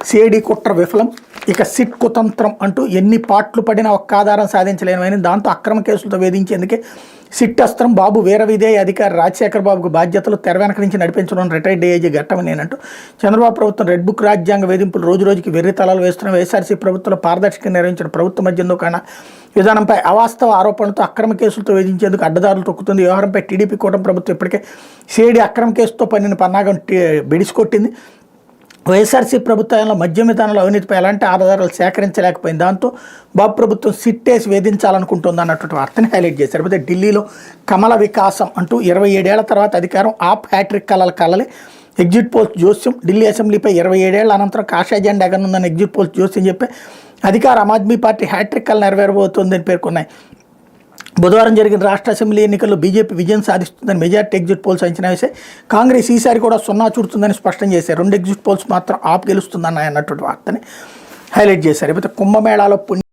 CID కుట్ర విఫలం, ఇక సిట్ కుతంత్రం అంటూ ఎన్ని పాట్లు పడినా ఒక్క ఆధారం సాధించలేనివని దాంతో అక్రమ కేసులతో వేధించేందుకే సిట్ అస్త్రం. బాబు వీర విధేయ అధికారి రాజశేఖర బాబుకు బాధ్యతలు తెర వెనక నుంచి నడిపించడం రిటైర్డ్ ఏజీ ఘట్టమనేనంటూ చంద్రబాబు ప్రభుత్వం రెడ్ బుక్ రాజ్యాంగ వేధింపులు రోజు రోజుకి వెర్రి తలాలు వేస్తున్న వైఎస్ఆర్సీ ప్రభుత్వంలో పారదర్శకంగా నిర్వహించిన ప్రభుత్వ మధ్య దుకాణ విధానంపై అవాస్తవ ఆరోపణలతో అక్రమ కేసులతో వేధించేందుకు అడ్డదారులు తొక్కుతుంది. వ్యవహారంపై టీడీపీ కూటమి ప్రభుత్వం ఇప్పటికే సిఐడి అక్రమ కేసుతో పన్నిన పన్నాగం బెడిసికొట్టింది. వైఎస్ఆర్సీ ప్రభుత్వంలో మద్యం విధానంలో అవినీతిపై ఎలాంటి ఆధారాలు సేకరించలేకపోయింది. దాంతో బాబు ప్రభుత్వం సిట్టేసి వేధించాలనుకుంటుంది అన్నటువంటి వార్తని హైలైట్ చేశారు. అయితే ఢిల్లీలో కమల వికాసం అంటూ 27 ఏళ్ల తర్వాత అధికారం ఆప్ హ్యాట్రిక్ కలలే ఎగ్జిట్ పోల్స్ జోస్యం. ఢిల్లీ అసెంబ్లీపై 27 ఏళ్ల అనంతరం కాషాయ జెండా ఎగనుందని ఎగ్జిట్ పోల్స్ జోస్యం చెప్పి అధికార ఆమ్ ఆద్మీ పార్టీ హ్యాట్రిక్ కళ నెరవేరబోతోందని పేర్కొన్నాయి. బుధవారం జరిగిన రాష్ట్ర అసెంబ్లీ ఎన్నికల్లో బీజేపీ విజయం సాధిస్తుందని మెజార్టీ ఎగ్జిట్ పోల్స్ అంచనా వేశాయి. కాంగ్రెస్ ఈసారి కూడా 0 చూడుతుందని స్పష్టం చేశారు. 2 ఎగ్జిట్ పోల్స్ మాత్రం ఆప్ గెలుస్తుందన్నాయి అన్నటువంటి వార్తని హైలైట్ చేశారు. అయితే కుంభమేళాలో